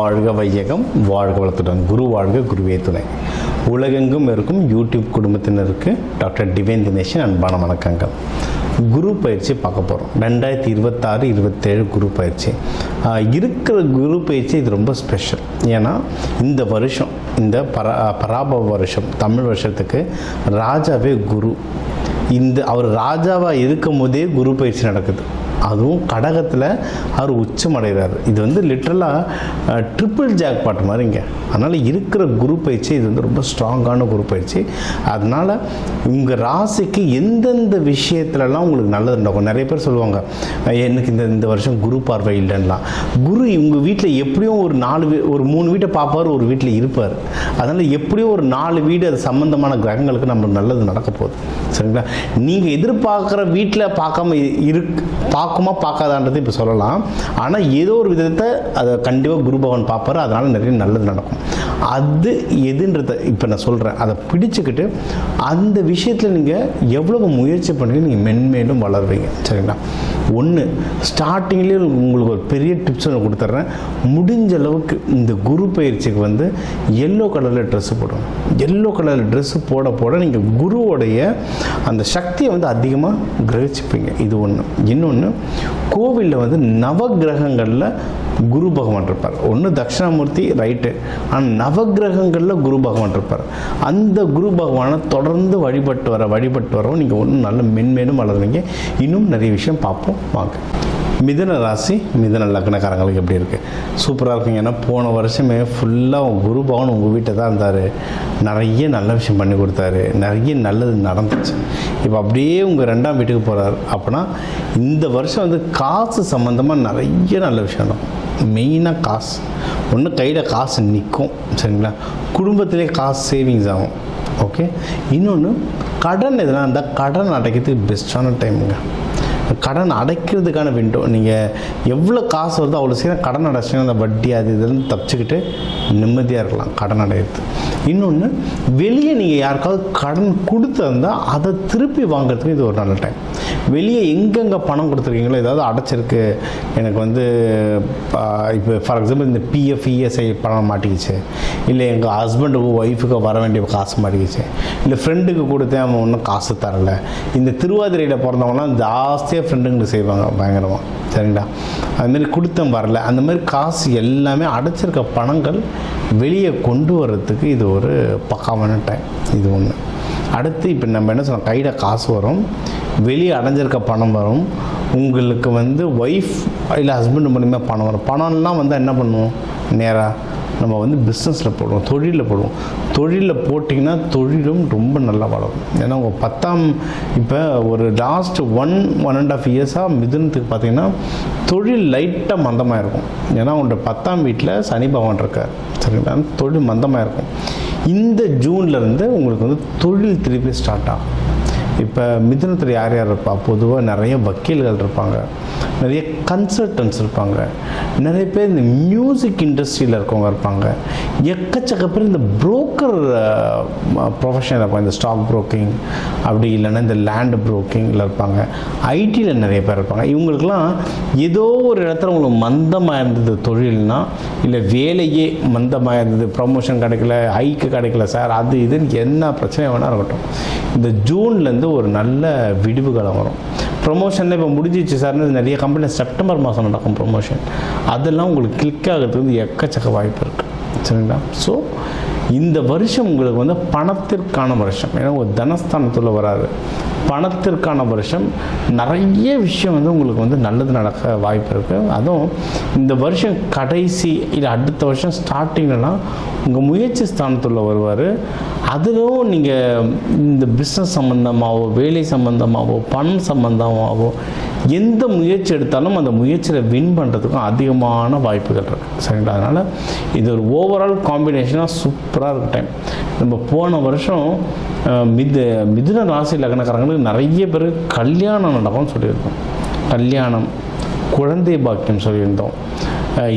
வாழ்க வையகம், வாழ்க வளத்துடன். குரு வாழ்க, குருவே துணை. உலகெங்கும் இருக்கும் யூடியூப் குடும்பத்தினருக்கு டாக்டர் டிவைன் தினேஷன் அன்பான வணக்கங்கள். குரு பயிற்சி பார்க்க போகிறோம். 2026-27 குரு பயிற்சி இருக்கிற குரு பயிற்சி இது ரொம்ப ஸ்பெஷல். ஏன்னா இந்த வருஷம், இந்த பராபவ வருஷம், தமிழ் வருஷத்துக்கு ராஜாவே குரு. அவர் ராஜாவாக இருக்கும் போதே குரு பயிற்சி நடக்குது. அதுவும் கடகத்தில் அவர் உச்சமடைகிறார். இது லிட்ரலாக ட்ரிபிள் ஜாக்பாட் மாதிரிங்க. அதனால் இருக்கிற குரு பயிற்சி இது ரொம்ப ஸ்ட்ராங்கான குரு பயிற்சி. அதனால் உங்கள் ராசிக்கு எந்தெந்த விஷயத்துலலாம் உங்களுக்கு நல்லது நடக்கும். நிறைய பேர் சொல்லுவாங்க, எனக்கு இந்த வருஷம் குரு பார்வை இல்லைன்னா. குரு உங்கள் வீட்டில் எப்படியும் ஒரு 3 வீட்டை பார்ப்பார், ஒரு வீட்டில் இருப்பார். அதனால் எப்படியும் ஒரு 4 வீடு அது சம்மந்தமான கிரகங்களுக்கு நம்மளுக்கு நல்லது நடக்க போகுது. சரிங்களா? நீங்கள் எதிர்பார்க்குற வீட்டில் பார்க்குமா பார்க்காதான்றது இப்போ சொல்லலாம். ஆனால் ஏதோ ஒரு விதத்தை அதை கண்டிப்பாக குரு பகவான் பார்ப்பார். அதனால் நிறைய நல்லது நடக்கும். அது எதுன்றதை இப்போ நான் சொல்கிறேன். அதை பிடிச்சிக்கிட்டு அந்த விஷயத்தில் நீங்கள் எவ்வளவு முயற்சி பண்ணி நீங்கள் மென்மேலும் வளருவீங்க. சரிங்களா? ஒன்று, ஸ்டார்டிங்லேயே உங்களுக்கு ஒரு பெரிய டிப்ஸ் ஒன்று கொடுத்துட்றேன். முடிஞ்ச அளவுக்கு இந்த குரு பயிற்சிக்கு எல்லோ கலரில் ட்ரெஸ்ஸு போடணும். எல்லோ கலரில் ட்ரெஸ்ஸு போட நீங்கள் குருவோடைய அந்த சக்தியை அதிகமாக கிரகிச்சுப்பீங்க. இது ஒன்று. இன்னொன்று, கோவிலில் நவகிரகங்களில் குரு பகவான் இருப்பார். ஒன்று தட்சிணாமூர்த்தி, ரைட்டு. ஆனால் நவகிரகங்களில் குரு பகவான் இருப்பார். அந்த குரு பகவானை தொடர்ந்து வழிபட்டு வரோம். நீங்கள் ஒன்றும் நல்ல மென்மேலும் வளருவீங்க. இன்னும் நிறைய விஷயம் பார்ப்போம் வாங்க. மிதுன ராசி, மிதுன லக்னக்காரங்களுக்கு எப்படி இருக்குது? சூப்பராக இருக்குங்க. ஏன்னா போன வருஷமே ஃபுல்லாக குரு பகவான் உங்கள் வீட்டில் தான் இருந்தார். நிறைய நல்ல விஷயம் பண்ணி கொடுத்தாரு. நிறைய நல்லது நடந்துச்சு. இப்போ அப்படியே உங்கள் 2ஆம் வீட்டுக்கு போகிறார். அப்படின்னா இந்த வருஷம் காசு சம்மந்தமாக நிறைய நல்ல விஷயம் நடக்கும். மெயினாக காசு ஒன்று, கையில் காசு நிற்கும். சரிங்களா? குடும்பத்திலே காசு சேவிங்ஸ் ஆகும். ஓகே. இன்னொன்று, கடன் எதனா இருந்தால் கடன் அடைக்கிறதுக்கு பெஸ்ட்டான டைமுங்க. கடன் அடைக்கிறதுக்கான விண்டோ. நீங்கள் எவ்வளோ காசு வருதோ அவ்வளோ சீக்கிரம் கடன் அடைச்சிங்கன்னா அந்த வட்டி அது இதெல்லாம் தப்பிச்சுக்கிட்டு நிம்மதியாக இருக்கலாம் கடன் அடையிறது. இன்னொன்று, வெளியே நீங்கள் யாருக்காவது கடன் கொடுத்துருந்தால் அதை திருப்பி வாங்குறதுக்கு இது ஒரு நல்ல டைம். வெளியே எங்கெங்கே பணம் கொடுத்துருக்கீங்களோ, ஏதாவது அடைச்சிருக்கு, எனக்கு இப்போ ஃபார் எக்ஸாம்பிள் இந்த பிஎஃப் இஎஸ்ஐ பணம் மாட்டிக்கிச்சு, இல்லை எங்கள் ஹஸ்பண்டுக்கு ஒய்ஃபுக்கு வர வேண்டிய காசு மாட்டிக்கிச்சு, இல்லை ஃப்ரெண்டுக்கு கொடுத்தேன் அவன் ஒன்றும் காசு தரலை. இந்த திருவாதிரையில் பிறந்தவங்களாம் ஜாஸ்தியாக ஃப்ரெண்டுங்களுக்கு செய்வாங்க பயங்கரமாக. சரிங்களா? அதுமாரி கொடுத்தம் வரல. அந்த மாதிரி காசு எல்லாமே அடைச்சிருக்க பணங்கள் வெளியே கொண்டு வர்றதுக்கு இது ஒரு பக்காவான டைம். இது ஒன்று. அடுத்து இப்போ நம்ம என்ன சொல்கிறோம், கையில் காசு வரும், வெளியே அடைஞ்சிருக்க பணம் வரும். உங்களுக்கு ஒய்ஃப் இல்லை ஹஸ்பண்ட் மூலிமா பணம் வரும். பணம்லாம் என்ன பண்ணுவோம், நேராக நம்ம பிஸ்னஸில் போடுவோம், தொழிலில் போடுவோம். தொழிலில் போட்டிங்கன்னா தொழிலும் ரொம்ப நல்லா வளரும். ஏன்னா உங்கள் 10ஆம் இப்போ ஒரு லாஸ்ட் 1.5 இயர்ஸாக மிதுனத்துக்கு பார்த்திங்கன்னா தொழில் லைட்டாக மந்தமாக இருக்கும். ஏன்னா உங்களோட 10ஆம் வீட்டில் சனி பகவான் இருக்கார். சரிங்களா? தொழில் மந்தமாக இருக்கும். இந்த ஜூன்லேருந்து உங்களுக்கு தொழில் திருப்பி ஸ்டார்ட் ஆகும். இப்போ மிதுனத்தில் யார் இருப்பா? பொதுவாக நிறைய வக்கீல்கள் இருப்பாங்க, நிறைய கன்சல்டன்ட்ஸ் இருப்பாங்க, நிறைய பேர் இந்த மியூசிக் இண்டஸ்ட்ரியில் இருக்கவங்க இருப்பாங்க, எக்கச்சக்க பேர் இந்த புரோக்கர் ப்ரொஃபஷனில் இருப்பாங்க. இந்த ஸ்டாக் புரோக்கிங் அப்படி இல்லைன்னா இந்த லேண்ட் புரோக்கிங்கில் இருப்பாங்க, ஐடியில் நிறைய பேர் இருப்பாங்க. இவங்களுக்கெல்லாம் ஏதோ ஒரு இடத்துல உங்களுக்கு மந்தமாக இருந்தது தொழில்னா, இல்லை வேலையே மந்தமாக இருந்தது, ப்ரமோஷன் கிடைக்கல, ஹைக்கு கிடைக்கல சார், அது இதுன்னு என்ன பிரச்சனை வேணால் இருக்கட்டும், இந்த ஜூன்லேருந்து ஒரு நல்ல விடிவு காலம் வரும். ப்ரொமோஷனில் இப்போ முடிஞ்சிச்சு சார்னு நிறைய கம்பெனியில் செப்டம்பர் மாதம் நடக்கும் ப்ரொமோஷன். அதெல்லாம் உங்களுக்கு கிளிக் ஆகிறதுக்கு எக்கச்சக்க வாய்ப்பு இருக்குது. சரிங்களா? ஸோ இந்த வருஷம் உங்களுக்கு பணத்திற்கான வருஷம். ஏன்னா ஒரு தனஸ்தானத்தில் வராது, பணத்திற்கான வருஷம். நிறைய விஷயம் உங்களுக்கு நல்லது நடக்க வாய்ப்பு இருக்குது. அதுவும் இந்த வருஷம் கடைசி இல்லை அடுத்த வருஷம் ஸ்டார்டிங்லாம் உங்கள் முயற்சி ஸ்தானத்தில் வருவார். அதிலும் நீங்கள் இந்த பிஸ்னஸ் சம்மந்தமாகவோ, வேலை சம்மந்தமாகவோ, பணம் சம்மந்தமாகவோ எந்த முயற்சி எடுத்தாலும் அந்த முயற்சியில் வின் பண்ணுறதுக்கும் அதிகமான வாய்ப்புகள் இருக்குது. சரிங்களா? அதனால் இது ஒரு ஓவரால் காம்பினேஷனாக சூப்பராக இருக்க டைம். நம்ம போன வருஷம் மிதுன ராசி லக்னக்காரங்களுக்கு நிறைய பேர் கல்யாணம் நடக்கும்னு சொல்லியிருக்கோம். கல்யாணம், குழந்தை பாக்கியம் சொல்லியிருந்தோம்.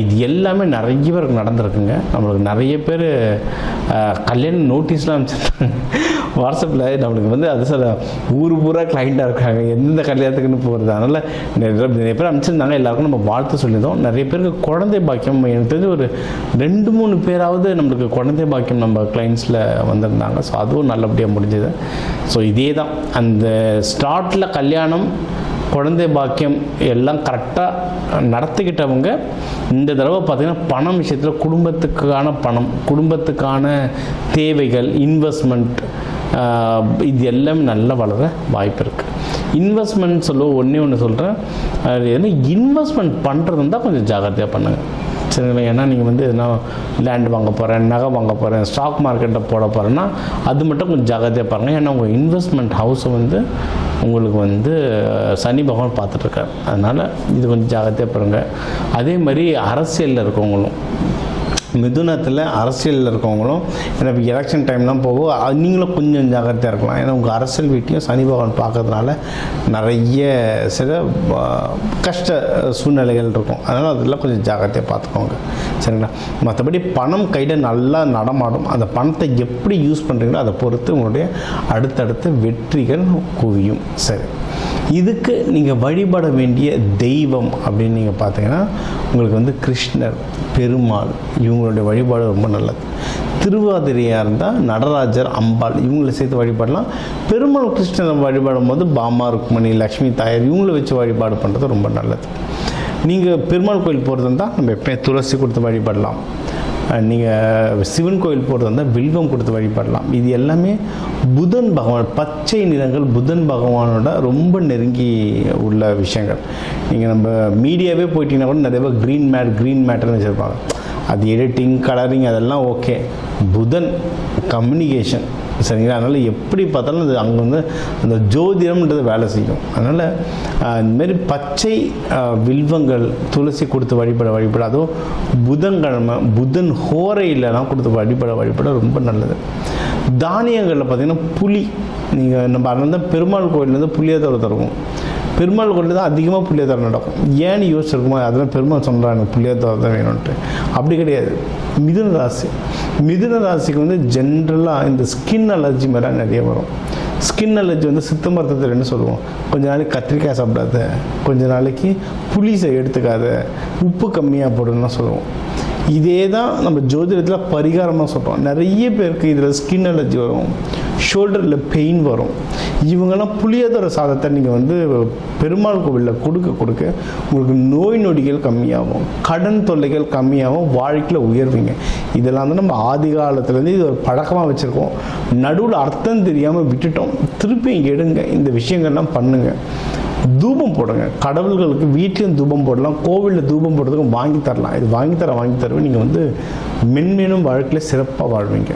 இது எல்லாமே நிறைய பேருக்கு நடந்திருக்குங்க. நம்மளுக்கு நிறைய பேர் கல்யாண நோட்டீஸ்லாம் அனுப்பிச்சிருக்காங்க. வாட்ஸ்அப்பில் நம்மளுக்கு வந்து அது சார் ஊர் பூரா கிளைண்ட்டாக இருக்காங்க, எந்த கல்யாணத்துக்குன்னு போகிறது. அதனால் நிறைய பேர் அனுப்பிச்சிருந்தாங்க, எல்லாருக்கும் நம்ம வாழ்த்து சொல்லியிருந்தோம். நிறைய பேருக்கு குழந்தை பாக்கியம், எனக்கு தெரிஞ்சு ஒரு 2-3 பேராவது நம்மளுக்கு குழந்தை பாக்கியம் நம்ம கிளைண்ட்ஸில் வந்திருந்தாங்க. ஸோ அதுவும் நல்லபடியாக முடிஞ்சது. ஸோ இதே தான் அந்த ஸ்டார்ட்டில் கல்யாணம், குழந்தை பாக்கியம் எல்லாம் கரெக்டாக நடத்திக்கிட்டவங்க இந்த தடவை பார்த்திங்கன்னா பணம் விஷயத்தில் குடும்பத்துக்கான பணம், குடும்பத்துக்கான தேவைகள், இன்வெஸ்ட்மெண்ட் இது எல்லாமே நல்லா வளர வாய்ப்பு இருக்குது. இன்வெஸ்ட்மெண்ட் ஒன்று சொல்கிறேன், அது என்ன இன்வெஸ்ட்மெண்ட் பண்ணுறது இருந்தால் கொஞ்சம் ஜாகிரதையாக பண்ணுங்கள், சரிங்களா? ஏன்னா நீங்கள் வந்து எதுனா லேண்ட் வாங்க போகிறேன், நகை வாங்க போகிறேன், ஸ்டாக் மார்க்கெட்டில் போட போகிறேன்னா அது மட்டும் கொஞ்சம் ஜாகிரதையாக பாருங்கள். ஏன்னா உங்கள் இன்வெஸ்ட்மெண்ட் ஹவுஸை வந்து உங்களுக்கு வந்து சனி பகவான் பார்த்துட்ருக்காரு. அதனால் இது கொஞ்சம் ஜாகிரதையாக பாருங்கள். அதே மாதிரி அரசியலில் இருக்கவங்களும், மிதுனத்தில் அரசியலில் இருக்கவங்களும், ஏன்னா இப்போ எலெக்ஷன் டைம்லாம் போகும், நீங்களும் கொஞ்சம் ஜாகிரதையாக இருக்கலாம். ஏன்னா உங்கள் அரசியல் வீட்டையும் சனி பகவான் பார்க்கறதுனால நிறைய சில கஷ்ட சூழ்நிலைகள் இருக்கும். அதனால் அதெல்லாம் கொஞ்சம் ஜாகிரதையாக பார்த்துக்கோங்க, சரிங்களா? மற்றபடி பணம் கையில் நல்லா நடமாடும். அந்த பணத்தை எப்படி யூஸ் பண்ணுறீங்களோ அதை பொறுத்து உங்களுடைய அடுத்தடுத்த வெற்றிகள் குவியும். சரி, இதுக்கு நீங்கள் வழிபட வேண்டிய தெய்வம் அப்படின்னு நீங்கள் பார்த்தீங்கன்னா உங்களுக்கு வந்து கிருஷ்ணர், பெருமாள், இவங்களுடைய வழிபாடு ரொம்ப நல்லது. திருவாதிரையாக இருந்தால் நடராஜர், அம்பாள் இவங்களை சேர்த்து வழிபாடலாம். பெருமாள் கிருஷ்ணரை வழிபாடும் போது பாமா, ருக்மணி, லக்ஷ்மி தாயார் இவங்களை வச்சு வழிபாடு பண்ணுறது ரொம்ப நல்லது. நீங்கள் பெருமாள் கோயில் போகிறது இருந்தால் நம்ம எப்போயும் துளசி கொடுத்து வழிபடலாம். நீங்கள் சிவன் கோயில் போகிறது இருந்தால் வில்வம் கொடுத்து வழிபடலாம். இது எல்லாமே புதன் பகவான், பச்சை நிறங்கள் புதன் பகவானோட ரொம்ப நெருங்கி உள்ள விஷயங்கள். நீங்கள் நம்ம மீடியாவே போயிட்டீங்கன்னா கூட நிறைய பேர் க்ரீன் மேட்டர்னு வச்சுருப்பாங்க. அது எடிட்டிங், கலரிங் அதெல்லாம் ஓகே. புதன் கம்யூனிகேஷன், சரிங்களா? அதனால் எப்படி பார்த்தாலும் அது அங்கே வந்து அந்த ஜோதிடம்ன்றது வேலை செய்யும். அதனால் இந்தமாரி பச்சை வில்வங்கள் துளசி கொடுத்து வழிபட அதுவும் புதன்கிழமை புதன் ஹோரையிலலாம் கொடுத்து வழிபட ரொம்ப நல்லது. தானியங்களில் பார்த்திங்கன்னா புளி, நீங்கள் நம்ம அதனால பெருமாள் கோயிலேருந்து புளியோதரை தருவோம். பெருமாள் கோயில் தான் அதிகமாக புளியோதரை நடக்கும். ஏன்னு யோசிச்சிருக்குமா? அதெல்லாம் பெருமாள் சொல்கிறாங்க புளியோதரை தான் வேணும்ன்ட்டு. அப்படி கிடையாது. மிதுன ராசிக்கு வந்து ஜென்ரலாக இந்த ஸ்கின் அலர்ஜி மாதிரி நிறைய வரும். ஸ்கின் அலர்ஜி வந்து சித்த மருத்துவத்தில் என்ன சொல்லுவோம், கொஞ்ச நாளைக்கு கத்திரிக்காய் சாப்பிடாத, கொஞ்ச நாளைக்கு புளிசை எடுத்துக்காத, உப்பு கம்மியாக போடுன்னு சொல்லுவோம். இதே தான் நம்ம ஜோதிடத்தில் பரிகாரமாக சொல்கிறோம். நிறைய பேருக்கு இதில் ஸ்கின் அலர்ஜி வரும், ஷோல்டரில் பெயின் வரும். இவங்கெல்லாம் புளியோதரை சாதத்தை நீங்கள் வந்து பெருமாள் கோவிலில் கொடுக்க உங்களுக்கு நோய் நொடிகள் கம்மியாகும், கடன் தொல்லைகள் கம்மியாகும், வாழ்க்கையில் உயர்வீங்க. இதெல்லாம் தான் நம்ம ஆதி காலத்துலேருந்து இது ஒரு பழக்கமாக வச்சுருக்கோம். நடுவில் அர்த்தம் தெரியாமல் விட்டுட்டோம். திருப்பி இங்கே எடுங்க, இந்த விஷயங்கள்லாம் பண்ணுங்கள். தூபம் போடுங்க, கடவுள்களுக்கு வீட்லேயும் தூபம் போடலாம், கோவிலில் தூபம் போடுறதுக்கும் வாங்கி தரலாம். இது வாங்கி தருவேன் நீங்கள் வந்து மென்மேலும் வாழ்க்கையில் சிறப்பாக வாழ்வீங்க.